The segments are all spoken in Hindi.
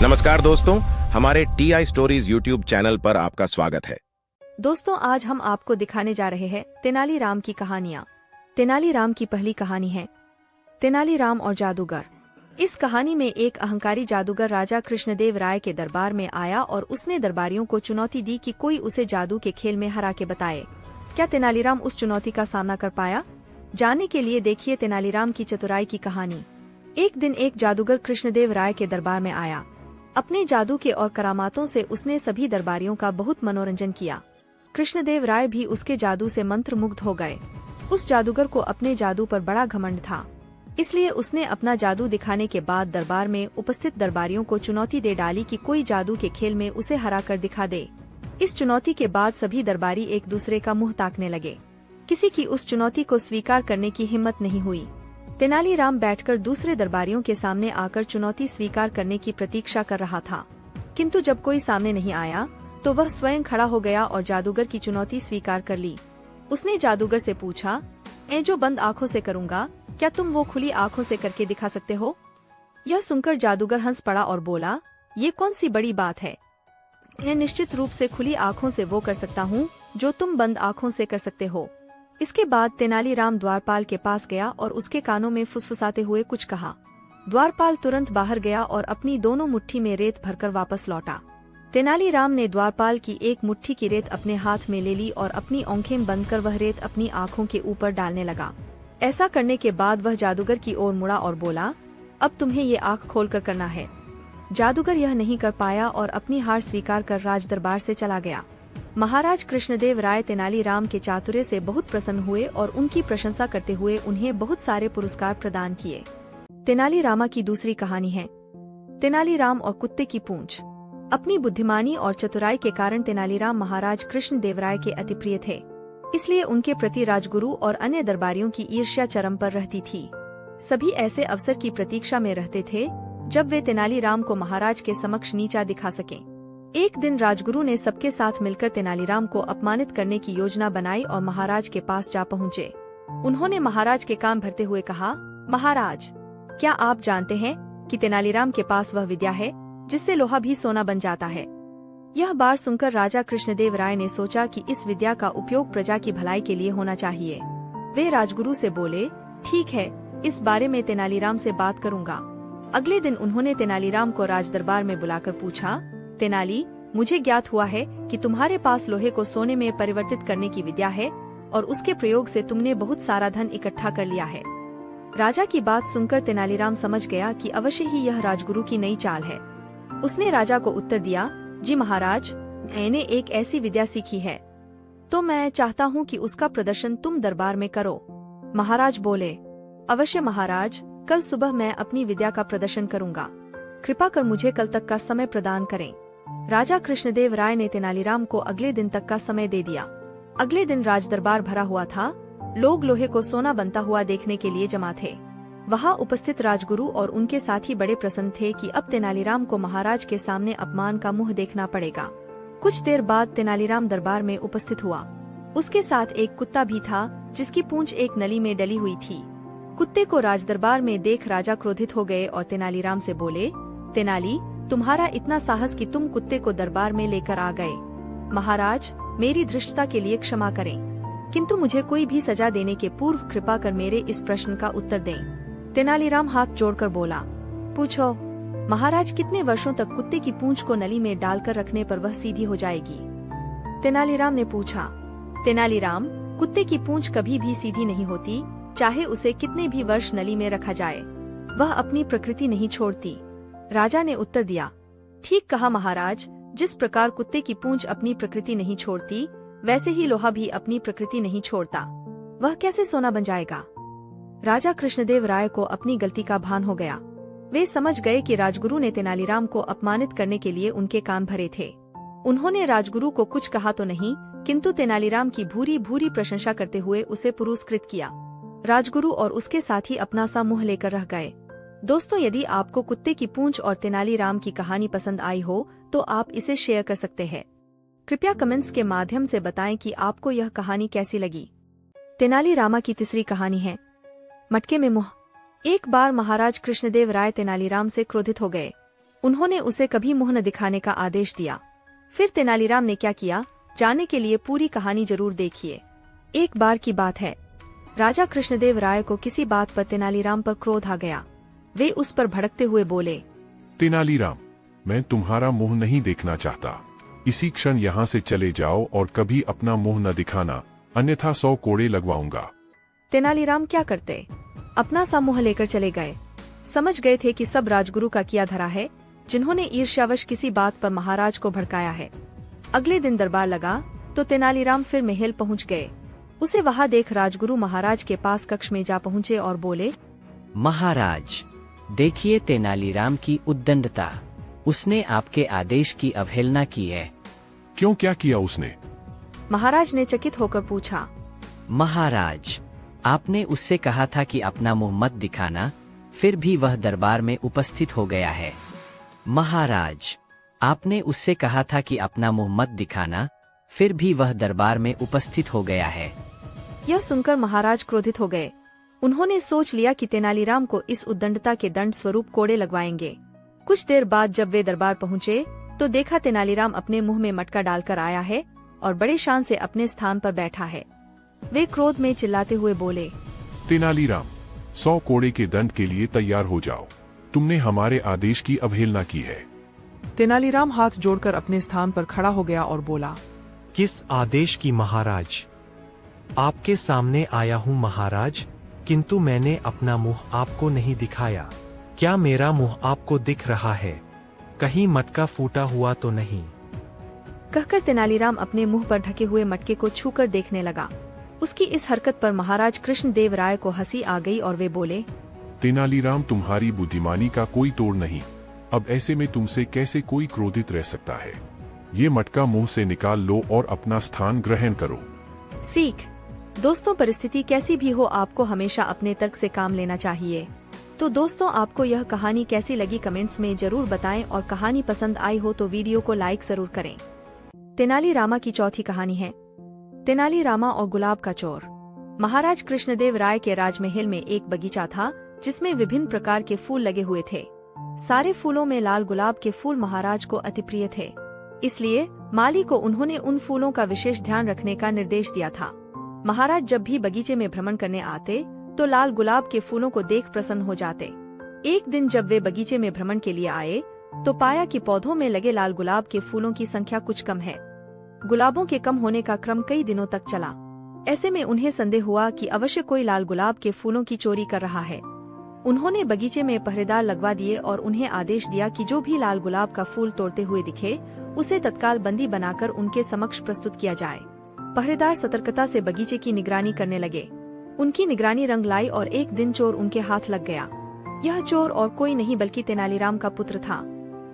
नमस्कार दोस्तों, हमारे TI स्टोरीज यूट्यूब चैनल पर आपका स्वागत है। दोस्तों, आज हम आपको दिखाने जा रहे हैं तेनालीराम की कहानियाँ। तेनालीराम की पहली कहानी है तेनालीराम और जादूगर। इस कहानी में एक अहंकारी जादूगर राजा कृष्णदेव राय के दरबार में आया और उसने दरबारियों को चुनौती दी कि कोई उसे जादू के खेल में हरा के बताए। क्या तेनालीराम उस चुनौती का सामना कर पाया? जानने के लिए देखिए तेनालीराम की चतुराई की कहानी। एक दिन एक जादूगर कृष्णदेव राय के दरबार में आया। अपने जादू के और करामातों से उसने सभी दरबारियों का बहुत मनोरंजन किया। कृष्णदेव राय भी उसके जादू से मंत्रमुग्ध हो गए। उस जादूगर को अपने जादू पर बड़ा घमंड था, इसलिए उसने अपना जादू दिखाने के बाद दरबार में उपस्थित दरबारियों को चुनौती दे डाली कि कोई जादू के खेल में उसे हरा कर दिखा दे। इस चुनौती के बाद सभी दरबारी एक दूसरे का मुंह ताकने लगे। किसी की उस चुनौती को स्वीकार करने की हिम्मत नहीं हुई। तेनालीराम बैठकर दूसरे दरबारियों के सामने आकर चुनौती स्वीकार करने की प्रतीक्षा कर रहा था, किंतु जब कोई सामने नहीं आया तो वह स्वयं खड़ा हो गया और जादूगर की चुनौती स्वीकार कर ली। उसने जादूगर से पूछा, "मैं जो बंद आँखों से करूँगा, क्या तुम वो खुली आँखों से करके दिखा सकते हो?" यह सुनकर जादूगर हंस पड़ा और बोला, "ये कौन सी बड़ी बात है? मैं निश्चित रूप से खुली आँखों से वो कर सकता हूँ जो तुम बंद आँखों से कर सकते हो।" इसके बाद तेनालीराम द्वारपाल के पास गया और उसके कानों में फुसफुसाते हुए कुछ कहा। द्वारपाल तुरंत बाहर गया और अपनी दोनों मुट्ठी में रेत भरकर वापस लौटा। तेनालीराम ने द्वारपाल की एक मुट्ठी की रेत अपने हाथ में ले ली और अपनी आंखें बंद कर वह रेत अपनी आँखों के ऊपर डालने लगा। ऐसा करने के बाद वह जादूगर की ओर मुड़ा और बोला, "अब तुम्हें ये आँख खोलकर करना है।" जादूगर यह नहीं कर पाया और अपनी हार स्वीकार कर राजदरबार से चला गया। महाराज कृष्णदेव राय तेनालीराम के चातुर्य से बहुत प्रसन्न हुए और उनकी प्रशंसा करते हुए उन्हें बहुत सारे पुरस्कार प्रदान किए। तेनालीरामा की दूसरी कहानी है तेनालीराम और कुत्ते की पूंछ। अपनी बुद्धिमानी और चतुराई के कारण तेनालीराम महाराज कृष्णदेव राय के अति प्रिय थे, इसलिए उनके प्रति राजगुरु और अन्य दरबारियों की ईर्ष्या चरम पर रहती थी। सभी ऐसे अवसर की प्रतीक्षा में रहते थे जब वे तेनालीराम को महाराज के समक्ष नीचा दिखा सकें। एक दिन राजगुरु ने सबके साथ मिलकर तेनालीराम को अपमानित करने की योजना बनाई और महाराज के पास जा पहुँचे। उन्होंने महाराज के कान भरते हुए कहा, "महाराज, क्या आप जानते हैं कि तेनालीराम के पास वह विद्या है जिससे लोहा भी सोना बन जाता है?" यह बात सुनकर राजा कृष्णदेव राय ने सोचा कि इस विद्या का उपयोग प्रजा की भलाई के लिए होना चाहिए। वे राजगुरु से बोले, "ठीक है, इस बारे में तेनालीराम से बात करूंगा।" अगले दिन उन्होंने तेनालीराम को राजदरबार में बुलाकर पूछा, "तेनाली, मुझे ज्ञात हुआ है कि तुम्हारे पास लोहे को सोने में परिवर्तित करने की विद्या है और उसके प्रयोग से तुमने बहुत सारा धन इकट्ठा कर लिया है।" राजा की बात सुनकर तेनालीराम समझ गया कि अवश्य ही यह राजगुरु की नई चाल है। उसने राजा को उत्तर दिया, "जी महाराज, मैंने एक ऐसी विद्या सीखी है, तो मैं चाहता हूँ कि उसका प्रदर्शन तुम दरबार में करो।" महाराज बोले, "अवश्य महाराज, कल सुबह मैं अपनी विद्या का प्रदर्शन करूँगा। कृपा कर मुझे कल तक का समय प्रदान करें।" राजा कृष्णदेव राय ने तेनालीराम को अगले दिन तक का समय दे दिया। अगले दिन राजदरबार भरा हुआ था। लोग लोहे को सोना बनता हुआ देखने के लिए जमा थे। वहां उपस्थित राजगुरु और उनके साथी बड़े प्रसन्न थे कि अब तेनालीराम को महाराज के सामने अपमान का मुंह देखना पड़ेगा। कुछ देर बाद तेनालीराम दरबार में उपस्थित हुआ। उसके साथ एक कुत्ता भी था जिसकी पूंछ एक नली में डली हुई थी। कुत्ते को राजदरबार में देख राजा क्रोधित हो गए और तेनालीराम से बोले, "तेनाली, तुम्हारा इतना साहस कि तुम कुत्ते को दरबार में लेकर आ गए। महाराज, मेरी धृष्टता के लिए क्षमा करें, किंतु मुझे कोई भी सजा देने के पूर्व कृपा कर मेरे इस प्रश्न का उत्तर दें।" तेनालीराम हाथ जोड़कर बोला, "पूछो।" महाराज, कितने वर्षों तक कुत्ते की पूंछ को नली में डालकर रखने पर वह सीधी हो जाएगी? तेनालीराम ने पूछा। तेनालीराम, कुत्ते की पूंछ कभी भी सीधी नहीं होती, चाहे उसे कितने भी वर्ष नली में रखा जाए, वह अपनी प्रकृति नहीं छोड़ती। राजा ने उत्तर दिया, "ठीक कहा महाराज, जिस प्रकार कुत्ते की पूंछ अपनी प्रकृति नहीं छोड़ती, वैसे ही लोहा भी अपनी प्रकृति नहीं छोड़ता। वह कैसे सोना बन जाएगा?" राजा कृष्णदेव राय को अपनी गलती का भान हो गया। वे समझ गए कि राजगुरु ने तेनालीराम को अपमानित करने के लिए उनके कान भरे थे। उन्होंने राजगुरु को कुछ कहा तो नहीं, किंतु तेनालीराम की भूरी भूरी प्रशंसा करते हुए उसे पुरस्कृत किया। राजगुरु और उसके साथी अपना सा मुंह लेकर रह गए। दोस्तों, यदि आपको कुत्ते की पूंछ और तेनालीराम की कहानी पसंद आई हो तो आप इसे शेयर कर सकते हैं। कृपया कमेंट्स के माध्यम से बताएं कि आपको यह कहानी कैसी लगी। तेनालीरामा की तीसरी कहानी है मटके में मुंह। एक बार महाराज कृष्णदेव राय तेनालीराम से क्रोधित हो गए। उन्होंने उसे कभी मुंह न दिखाने का आदेश दिया। फिर तेनालीराम ने क्या किया, जानने के लिए पूरी कहानी जरूर देखिए। एक बार की बात है, राजा कृष्णदेव राय को किसी बात पर तेनालीराम पर क्रोध आ गया। वे उस पर भड़कते हुए बोले, तेनालीराम, मैं तुम्हारा मुंह नहीं देखना चाहता। इसी क्षण यहाँ से चले जाओ और कभी अपना मुंह न दिखाना, अन्यथा 100 कोड़े लगवाऊंगा। तेनालीराम क्या करते, अपना सा मुंह लेकर चले गए। समझ गए थे कि सब राजगुरु का किया धरा है, जिन्होंने ईर्ष्यावश किसी बात पर महाराज को भड़काया है। अगले दिन दरबार लगा तो तेनालीराम फिर महल पहुंच गए। उसे वहां देख राजगुरु महाराज के पास कक्ष में जा पहुंचे और बोले, महाराज, देखिए तेनालीराम की उद्दंडता। उसने आपके आदेश की अवहेलना की है। क्यों, क्या किया उसने? महाराज ने चकित होकर पूछा। महाराज, आपने उससे कहा था कि अपना मुंह मत दिखाना, फिर भी वह दरबार में उपस्थित हो गया है। महाराज, आपने उससे कहा था कि अपना मुंह मत दिखाना, फिर भी वह दरबार में उपस्थित हो गया है। यह सुनकर महाराज क्रोधित हो गए। उन्होंने सोच लिया कि तेनालीराम को इस उद्दंडता के दंड स्वरूप कोड़े लगवाएंगे। कुछ देर बाद जब वे दरबार पहुंचे तो देखा तेनालीराम अपने मुंह में मटका डालकर आया है और बड़े शान से अपने स्थान पर बैठा है। वे क्रोध में चिल्लाते हुए बोले, तेनालीराम, 100 कोड़े के दंड के लिए तैयार हो जाओ। तुमने हमारे आदेश की अवहेलना की है। तेनालीराम हाथ जोड़कर अपने स्थान पर खड़ा हो गया और बोला, किस आदेश की महाराज? आपके सामने आया हूँ महाराज, किंतु मैंने अपना मुंह आपको नहीं दिखाया। क्या मेरा मुंह आपको दिख रहा है? कहीं मटका फूटा हुआ तो नहीं? कहकर तेनालीराम अपने मुंह पर ढके हुए मटके को छूकर देखने लगा। उसकी इस हरकत पर महाराज कृष्णदेव राय को हंसी आ गई और वे बोले, तेनालीराम, तुम्हारी बुद्धिमानी का कोई तोड़ नहीं। अब ऐसे में तुमसे कैसे कोई क्रोधित रह सकता है? ये मटका मुंह से निकाल लो और अपना स्थान ग्रहण करो। सीख। दोस्तों, परिस्थिति कैसी भी हो, आपको हमेशा अपने तर्क से काम लेना चाहिए। तो दोस्तों, आपको यह कहानी कैसी लगी कमेंट्स में जरूर बताएं और कहानी पसंद आई हो तो वीडियो को लाइक जरूर करें। तेनालीरामा की चौथी कहानी है तेनालीरामा और गुलाब का चोर। महाराज कृष्णदेव राय के राजमहल में एक बगीचा था जिसमें विभिन्न प्रकार के फूल लगे हुए थे। सारे फूलों में लाल गुलाब के फूल महाराज को अति प्रिय थे, इसलिए माली को उन्होंने उन फूलों का विशेष ध्यान रखने का निर्देश दिया था। महाराज जब भी बगीचे में भ्रमण करने आते तो लाल गुलाब के फूलों को देख प्रसन्न हो जाते। एक दिन जब वे बगीचे में भ्रमण के लिए आए तो पाया कि पौधों में लगे लाल गुलाब के फूलों की संख्या कुछ कम है। गुलाबों के कम होने का क्रम कई दिनों तक चला। ऐसे में उन्हें संदेह हुआ कि अवश्य कोई लाल गुलाब के फूलों की चोरी कर रहा है। उन्होंने बगीचे में पहरेदार लगवा दिए और उन्हें आदेश दिया कि जो भी लाल गुलाब का फूल तोड़ते हुए दिखे उसे तत्काल बंदी बनाकर उनके समक्ष प्रस्तुत किया जाए। पहरेदार सतर्कता से बगीचे की निगरानी करने लगे। उनकी निगरानी रंग लाई और एक दिन चोर उनके हाथ लग गया। यह चोर और कोई नहीं बल्कि तेनालीराम का पुत्र था।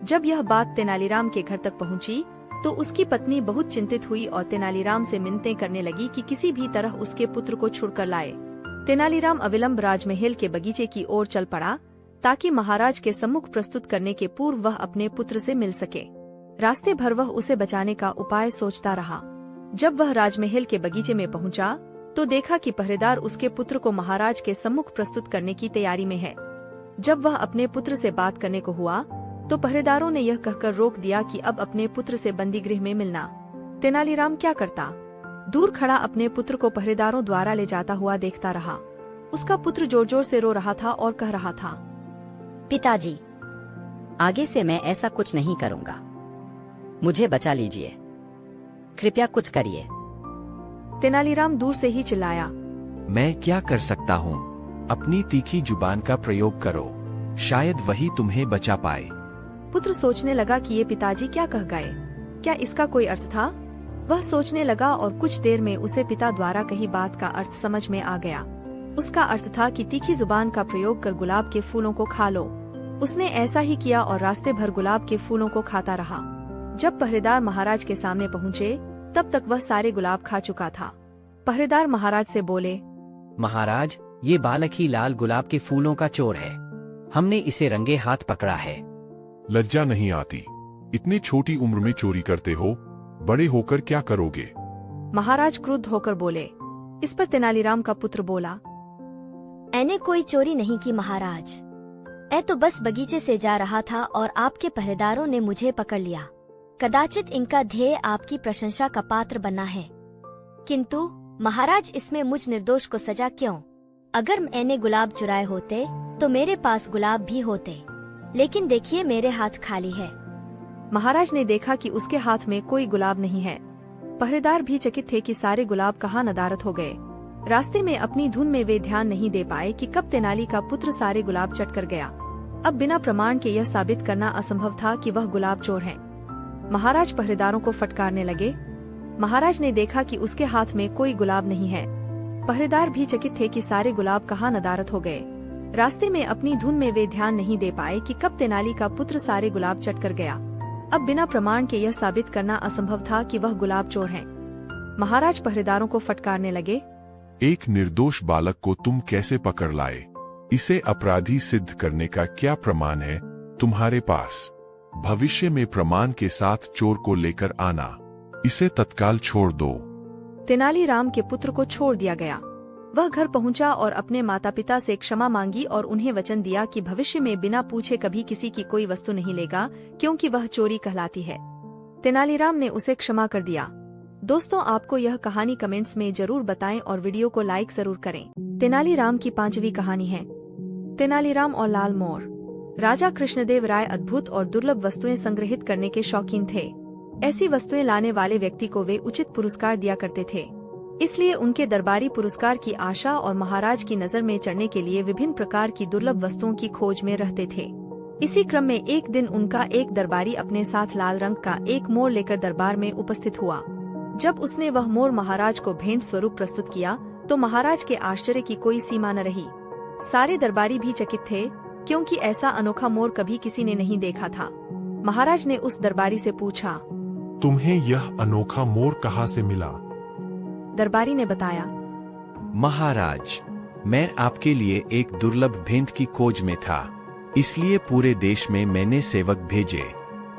जब यह बात तेनालीराम के घर तक पहुंची तो उसकी पत्नी बहुत चिंतित हुई और तेनालीराम से मिन्नतें करने लगी कि किसी भी तरह उसके पुत्र को छुड़कर लाए। तेनालीराम अविलंब राजमहल के बगीचे की ओर चल पड़ा ताकि महाराज के सम्मुख प्रस्तुत करने के पूर्व वह अपने पुत्र से मिल सके। रास्ते भर वह उसे बचाने का उपाय सोचता रहा। जब वह राजमहल के बगीचे में पहुंचा तो देखा कि पहरेदार उसके पुत्र को महाराज के सम्मुख प्रस्तुत करने की तैयारी में है। जब वह अपने पुत्र से बात करने को हुआ तो पहरेदारों ने यह कहकर रोक दिया कि अब अपने पुत्र से बंदी गृह में मिलना। तेनालीराम क्या करता, दूर खड़ा अपने पुत्र को पहरेदारों द्वारा ले जाता हुआ देखता रहा। उसका पुत्र जोर जोर से रो रहा था और कह रहा था, पिताजी, आगे से मैं ऐसा कुछ नहीं करूंगा। मुझे बचा लीजिए, कृपया कुछ करिए। तेनालीराम दूर से ही चिल्लाया, मैं क्या कर सकता हूँ? अपनी तीखी जुबान का प्रयोग करो, शायद वही तुम्हें बचा पाए। पुत्र सोचने लगा कि ये पिताजी क्या कह गए, क्या इसका कोई अर्थ था? वह सोचने लगा और कुछ देर में उसे पिता द्वारा कही बात का अर्थ समझ में आ गया। उसका अर्थ था कि तीखी जुबान का प्रयोग कर गुलाब के फूलों को खा लो। उसने ऐसा ही किया और रास्ते भर गुलाब के फूलों को खाता रहा। जब पहरेदार महाराज के सामने पहुँचे तब तक वह सारे गुलाब खा चुका था। पहरेदार महाराज से बोले, महाराज, ये बालक ही लाल गुलाब के फूलों का चोर है। हमने इसे रंगे हाथ पकड़ा है। लज्जा नहीं आती? इतनी छोटी उम्र में चोरी करते हो, बड़े होकर क्या करोगे? महाराज क्रुद्ध होकर बोले। इस पर तेनालीराम का पुत्र बोला, मैंने कोई चोरी नहीं की महाराज। मैं तो बस बगीचे से जा रहा था और आपके पहरेदारों ने मुझे पकड़ लिया। कदाचित इनका ध्येय आपकी प्रशंसा का पात्र बनना है, किंतु महाराज इसमें मुझ निर्दोष को सजा क्यों? अगर मैंने गुलाब चुराए होते तो मेरे पास गुलाब भी होते, लेकिन देखिए मेरे हाथ खाली है। महाराज ने देखा कि उसके हाथ में कोई गुलाब नहीं है। पहरेदार भी चकित थे कि सारे गुलाब कहाँ नदारद हो गए। रास्ते में अपनी धुन में वे ध्यान नहीं दे पाए कि कब तेनाली का पुत्र सारे गुलाब चट कर गया। अब बिना प्रमाण के यह साबित करना असंभव था कि वह गुलाब चोर है। महाराज पहरेदारों को फटकारने लगे। महाराज ने देखा कि उसके हाथ में कोई गुलाब नहीं है। पहरेदार भी चकित थे कि सारे गुलाब कहाँ नदारद हो गए। रास्ते में अपनी धुन में वे ध्यान नहीं दे पाए कि कब तेनाली का पुत्र सारे गुलाब चट कर गया। अब बिना प्रमाण के यह साबित करना असंभव था कि वह गुलाब चोर है। महाराज पहरेदारों को फटकारने लगे। एक निर्दोष बालक को तुम कैसे पकड़ लाए? इसे अपराधी सिद्ध करने का क्या प्रमाण है तुम्हारे पास? भविष्य में प्रमाण के साथ चोर को लेकर आना। इसे तत्काल छोड़ दो। तेनालीराम के पुत्र को छोड़ दिया गया। वह घर पहुंचा और अपने माता पिता से क्षमा मांगी और उन्हें वचन दिया कि भविष्य में बिना पूछे कभी किसी की कोई वस्तु नहीं लेगा, क्योंकि वह चोरी कहलाती है। तेनालीराम ने उसे क्षमा कर दिया। दोस्तों, आपको यह कहानी कमेंट्स में जरूर बताएं और वीडियो को लाइक जरूर करें। तेनालीराम की 5वीं कहानी है तेनालीराम और लाल मोर। राजा कृष्णदेव राय अद्भुत और दुर्लभ वस्तुएं संग्रहित करने के शौकीन थे। ऐसी वस्तुएं लाने वाले व्यक्ति को वे उचित पुरस्कार दिया करते थे, इसलिए उनके दरबारी पुरस्कार की आशा और महाराज की नजर में चढ़ने के लिए विभिन्न प्रकार की दुर्लभ वस्तुओं की खोज में रहते थे। इसी क्रम में एक दिन उनका एक दरबारी अपने साथ लाल रंग का एक मोर लेकर दरबार में उपस्थित हुआ। जब उसने वह मोर महाराज को भेंट स्वरूप प्रस्तुत किया तो महाराज के आश्चर्य की कोई सीमा न रही। सारे दरबारी भी चकित थे, क्योंकि ऐसा अनोखा मोर कभी किसी ने नहीं देखा था। महाराज ने उस दरबारी से पूछा, तुम्हें यह अनोखा मोर कहाँ से मिला? दरबारी ने बताया, महाराज, मैं आपके लिए एक दुर्लभ भेंट की खोज में था, इसलिए पूरे देश में मैंने सेवक भेजे।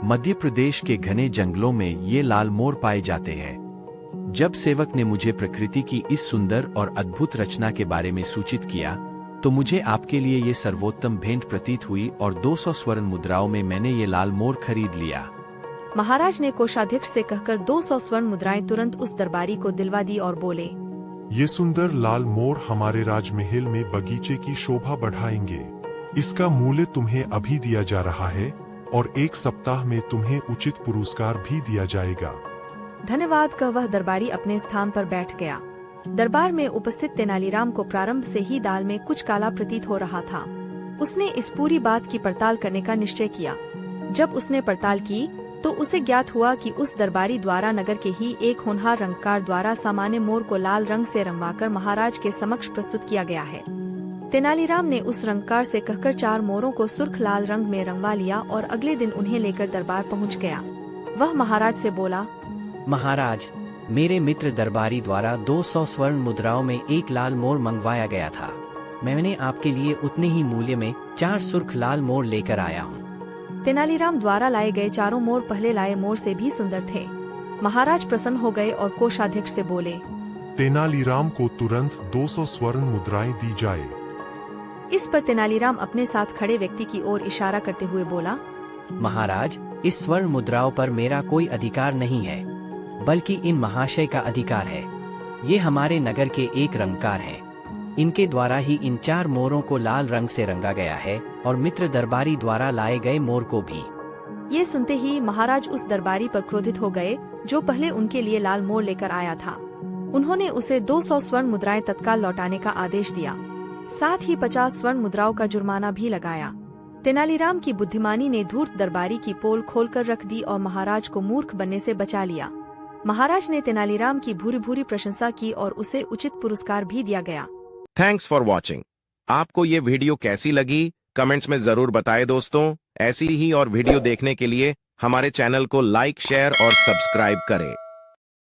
मध्य प्रदेश के घने जंगलों में ये लाल मोर पाए जाते हैं। जब सेवक ने मुझे प्रकृति की इस सुंदर और अद्भुत रचना के बारे में सूचित किया, तो मुझे आपके लिए ये सर्वोत्तम भेंट प्रतीत हुई और 200 स्वर्ण मुद्राओं में मैंने ये लाल मोर खरीद लिया। महाराज ने कोषाध्यक्ष से कहकर 200 स्वर्ण मुद्राएं तुरंत उस दरबारी को दिलवा दी और बोले, ये सुंदर लाल मोर हमारे राजमहल में बगीचे की शोभा बढ़ाएंगे। इसका मूल्य तुम्हें अभी दिया जा रहा है और 1 सप्ताह में तुम्हें उचित पुरस्कार भी दिया जाएगा। धन्यवाद कह वह दरबारी अपने स्थान पर बैठ गया। दरबार में उपस्थित तेनालीराम को प्रारंभ से ही दाल में कुछ काला प्रतीत हो रहा था। उसने इस पूरी बात की पड़ताल करने का निश्चय किया। जब उसने पड़ताल की तो उसे ज्ञात हुआ कि उस दरबारी द्वारा नगर के ही एक होनहार रंगकार द्वारा सामान्य मोर को लाल रंग से रंगवाकर महाराज के समक्ष प्रस्तुत किया गया है। तेनालीराम ने उस रंगकार से कहकर 4 मोरों को सुर्ख लाल रंग में रंगवा लिया और अगले दिन उन्हें लेकर दरबार पहुंच गया। वह महाराज से बोला, महाराज, मेरे मित्र दरबारी द्वारा 200 स्वर्ण मुद्राओं में एक लाल मोर मंगवाया गया था। मैंने आपके लिए उतने ही मूल्य में 4 सुर्ख लाल मोर लेकर आया हूँ। तेनालीराम द्वारा लाए गए 4 मोर पहले लाए मोर से भी सुंदर थे। महाराज प्रसन्न हो गए और कोषाध्यक्ष से बोले, तेनालीराम को तुरंत 200 स्वर्ण मुद्राएं दी जाए। इस पर तेनालीराम अपने साथ खड़े व्यक्ति की ओर इशारा करते हुए बोला, महाराज, इस स्वर्ण मुद्राओं पर मेरा कोई अधिकार नहीं है, बल्कि इन महाशय का अधिकार है। ये हमारे नगर के एक रंगकार हैं। इनके द्वारा ही इन 4 मोरों को लाल रंग से रंगा गया है और मित्र दरबारी द्वारा लाए गए मोर को भी। ये सुनते ही महाराज उस दरबारी पर क्रोधित हो गए जो पहले उनके लिए लाल मोर लेकर आया था। उन्होंने उसे 200 स्वर्ण मुद्राएं तत्काल लौटाने का आदेश दिया। साथ ही 50 स्वर्ण मुद्राओं का जुर्माना भी लगाया। तेनालीराम की बुद्धिमानी ने धूर्त दरबारी की पोल खोलकर रख दी और महाराज को मूर्ख बनने से बचा लिया। महाराज ने तेनालीराम की भूरी भूरी प्रशंसा की और उसे उचित पुरस्कार भी दिया गया। Thanks for watching. आपको ये वीडियो कैसी लगी कमेंट्स में जरूर बताएं दोस्तों। ऐसी ही और वीडियो देखने के लिए हमारे चैनल को लाइक, शेयर और सब्सक्राइब करें।